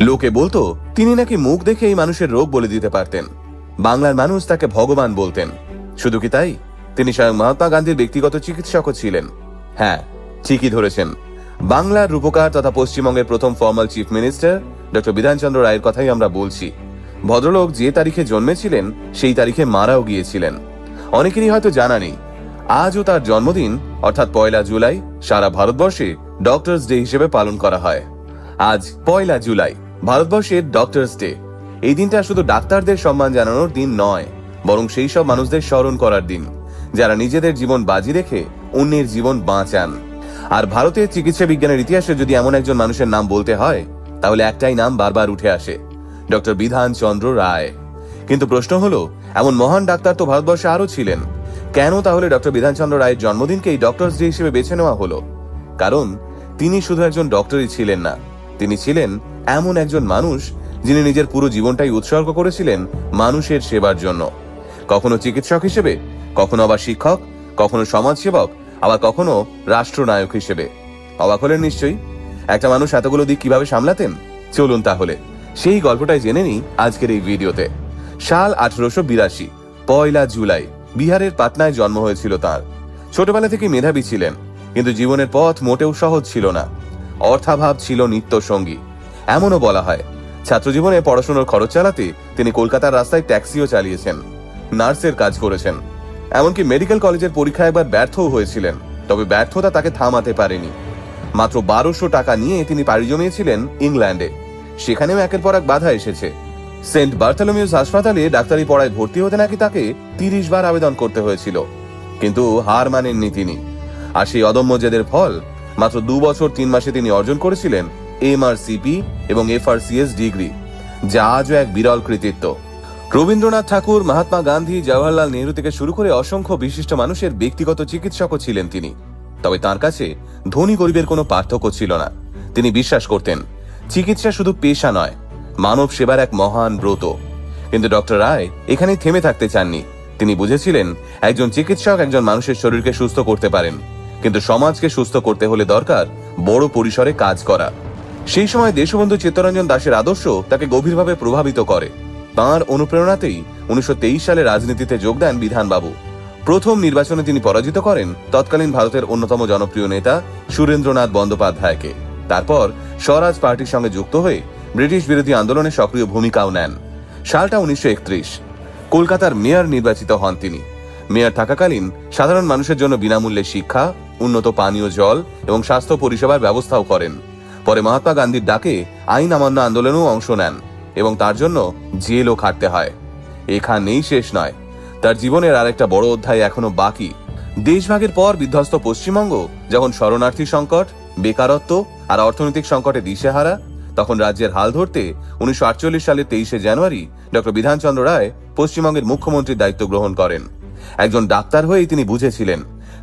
লোকে বলতো তিনি নাকি মুখ দেখে এই মানুষের রোগ বলে দিতে পারতেন। বাংলার মানুষ তাকে ভগবান বলতেন। শুধু কি তাই, তিনি স্বয়ং মহাত্মা গান্ধীর ব্যক্তিগত চিকিৎসকও ছিলেন। হ্যাঁ, ঠিকই ধরেছেন, বাংলার রূপকার তথা পশ্চিমবঙ্গের প্রথম formal chief minister doctor Bidhan Chandra রায়ের কথাই আমরা বলছি। ভদ্রলোক যে তারিখে জন্মেছিলেন সেই তারিখে মারাও গিয়েছিলেন। অনেকেরই হয়তো জানা নেই, আজও তার জন্মদিন অর্থাৎ 1 জুলাই সারা ভারতবর্ষে ডক্টরস ডে হিসেবে পালন করা হয়। আজ 1 জুলাই ভারতবর্ষের ডক্টরস ডে। এই দিনটা শুধু ডাক্তারদের সম্মান জানানোর দিন নয়, বরং সেই সব মানুষদের স্মরণ করার দিন যারা নিজেদের জীবন বাজি রেখে অন্যের জীবন বাঁচান। আর ভারতের চিকিৎসা বিজ্ঞানের ইতিহাসে যদি এমন একজন মানুষের নাম বলতে হয়, তাহলে একটাই নাম বারবার উঠে আসে, ডক্টর বিধানচন্দ্র রায়। কিন্তু প্রশ্ন হলো, এমন মহান ডাক্তার তো ভারতবর্ষে আরো ছিলেন, কেন তাহলে ডক্টর বিধানচন্দ্র রায়ের জন্মদিনকেই ডক্টরস ডে হিসেবে বেছে নেওয়া হলো? কারণ তিনি শুধু একজন ডক্টরই ছিলেন না, তিনি ছিলেন এমন একজন মানুষ যিনি নিজের পুরো জীবনটাই উৎসর্গ করেছিলেন মানুষের সেবার জন্য। কখনো চিকিৎসক হিসেবে, কখনো আবার শিক্ষক, কখনো সমাজসেবক, আবার কখনো রাষ্ট্রনায়ক হিসেবে। অবাক হলেন নিশ্চয়ই, একটা মানুষ এতগুলো দিক কিভাবে সামলাতেন? চলুন তাহলে সেই গল্পটাই জেনে নিই আজকের এই ভিডিওতে। সাল 1882, 1 জুলাই বিহারের পাটনায় জন্ম হয়েছিল তার। ছোটবেলা থেকে মেধাবী ছিলেন, কিন্তু জীবনের পথ মোটেও সহজ ছিল না। অর্থাভাব ছিল নিত্য সঙ্গী। এমনও বলা হয়, ছাত্রজীবনে পড়াশোনার খরচ চালাতে তিনি কলকাতার রাস্তায় ট্যাক্সিও চালিয়েছেন, নার্সের কাজ করেছেন, এমনকি মেডিকেল কলেজের পরীক্ষায় একবার ব্যর্থও হয়েছিলেন। তবে ব্যর্থতা তাকে থামাতে পারেনি। মাত্র 1200 টাকা নিয়ে তিনি পাড়ি জমিয়েছিলেন ইংল্যান্ডে। সেখানেও একের পর এক বাধা এসেছে। সেন্ট বার্থোলোমিউস হাসপাতালে ডাক্তারি পড়ায় ভর্তি হতে নাকি তাকে 30 বার আবেদন করতে হয়েছিল, কিন্তু হার মানেননি তিনি। আর সেই অদম্য জেদের ফল, মাত্র 2 বছর 3 মাসে তিনি অর্জন করেছিলেন MRCP এবং FRCS ডিগ্রি, যা আজও এক বিরল কৃতিত্ব। রবীন্দ্রনাথ ঠাকুর, মহাত্মা গান্ধী, জওহরলাল নেহরু থেকে শুরু করে অসংখ্য বিশিষ্ট মানুষের ব্যক্তিগত চিকিৎসকও ছিলেন তিনি। তবে তার কাছে ধনী গরিবের কোনো পার্থক্য ছিল না। তিনি বিশ্বাস করতেন চিকিৎসা শুধু পেশা নয়, মানব সেবার এক মহান ব্রত। কিন্তু ডক্টর রায় এখানেই থেমে থাকতে চাননি। তিনি বুঝেছিলেন একজন চিকিৎসক একজন মানুষের শরীরকে সুস্থ করতে পারেন, কিন্তু সমাজকে সুস্থ করতে হলে দরকার বড় পরিসরে কাজ করা। সেই সময় দেশবন্ধু চিত্তরঞ্জন দাশের আদর্শ তাকে গভীরভাবে প্রভাবিত করে। তাঁর অনুপ্রেরণাতেই 1923 সালে রাজনীতিতে যোগ দেন বিধানবাবু। প্রথম নির্বাচনে তিনি পরাজিত করেন তৎকালীন ভারতের অন্যতম জনপ্রিয় নেতা সুরেন্দ্রনাথ বন্দ্যোপাধ্যায়কে। তারপর স্বরাজ পার্টির সঙ্গে যুক্ত হয়ে ব্রিটিশ বিরোধী আন্দোলনে সক্রিয় ভূমিকাও নেন। সালটা 1931। কলকাতার মেয়র নির্বাচিত হন তিনি। মেয়র থাকাকালীন সাধারণ মানুষের জন্য বিনামূল্যে শিক্ষা, উন্নত পানীয় জল এবং স্বাস্থ্য পরিষেবার ব্যবস্থাও করেন। পরে মহাত্মা গান্ধীর ডাকে আইন অমান্য আন্দোলনেও অংশ নেন এবং তার জন্য জেলও খাটতে হয়। এখানেই শেষ নয়, তার জীবনের আরেকটা বড় অধ্যায় এখনো বাকি। দেশভাগের পর বিধ্বস্ত পশ্চিমবঙ্গ যখন শরণার্থী সংকট, বেকারত্ব আর অর্থনৈতিক সংকটে দিশেহারা, তখন রাজ্যের হাল ধরতে 1948 সালের 23 জানুয়ারি ডক্টর বিধানচন্দ্র রায় পশ্চিমবঙ্গের মুখ্যমন্ত্রীর দায়িত্ব গ্রহণ করেন। একজন ডাক্তার হয়েই তিনি বুঝেছিলেন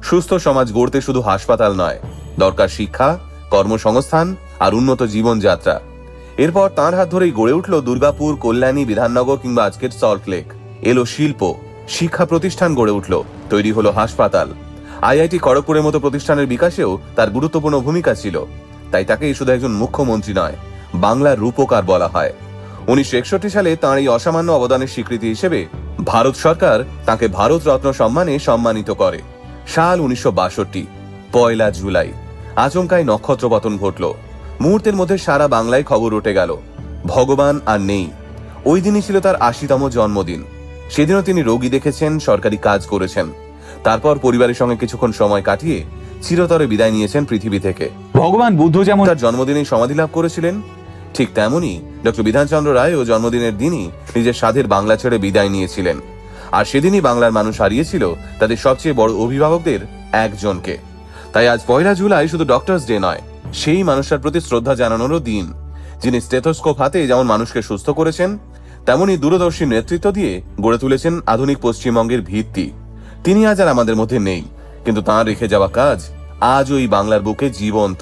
সুস্থ সমাজ গড়তে শুধু হাসপাতাল নয়, দরকার শিক্ষা, কর্মসংস্থান আর উন্নত জীবনযাত্রা। এরপর তাঁর হাত ধরেই গড়ে উঠল দুর্গাপুর, কল্যাণী, বিধাননগর কিংবা আজকের সল্টলেক। এলো শিল্প, শিক্ষা প্রতিষ্ঠান গড়ে উঠল, তৈরি হলো হাসপাতাল। IIT খড়গপুরের মতো প্রতিষ্ঠানের বিকাশেও তার গুরুত্বপূর্ণ ভূমিকা ছিল। তাই তাকে শুধু একজন মুখ্যমন্ত্রী নয়, বাংলার রূপকার বলা হয়। 1961 সালে তাঁর এই অসামান্য অবদানের স্বীকৃতি হিসেবে ভারত সরকার তাকে ভারত রত্ন সম্মানে সম্মানিত করে। সাল 1962, 1 জুলাই আচমকাই নক্ষত্রপতন ঘটল। মুহূর্তের মধ্যে সারা বাংলায় খবর উঠে গেল, ভগবান আর নেই। ওই দিনই ছিল তার 80তম জন্মদিন। সেদিনও তিনি রোগী দেখেছেন, সরকারি কাজ করেছেন। তারপর পরিবারের সঙ্গে কিছুক্ষণ সময় কাটিয়ে চিরতরে বিদায় নিয়েছেন পৃথিবী থেকে। ভগবান বুদ্ধ যেমন তার জন্মদিনেই সমাধি লাভ করেছিলেন, ঠিক তেমনি ডক্টর বিধানচন্দ্র রায়ও জন্মদিনের দিনই নিজের সাধের বাংলা ছেড়ে বিদায় নিয়েছিলেন। আর সেদিনই বাংলার মানুষ হারিয়েছিল তাদের সবচেয়ে বড় অভিভাবকদের একজনকে। তাই আজ 1 জুলাই শুধু ডক্টরস ডে নয়, সেই মানুষটার প্রতি শ্রদ্ধা জানানোরও দিন, যিনি স্টেথোস্কোপ হাতে যেমন মানুষকে সুস্থ করেছেন, তেমনি দূরদর্শী নেতৃত্ব দিয়ে গড়ে তুলেছেন আধুনিক পশ্চিমবঙ্গের ভিত্তি। তিনি আজ আর আমাদের মধ্যে নেই, কিন্তু তাঁর রেখে যাওয়া কাজ আজ ওই বাংলার বুকে জীবন্ত।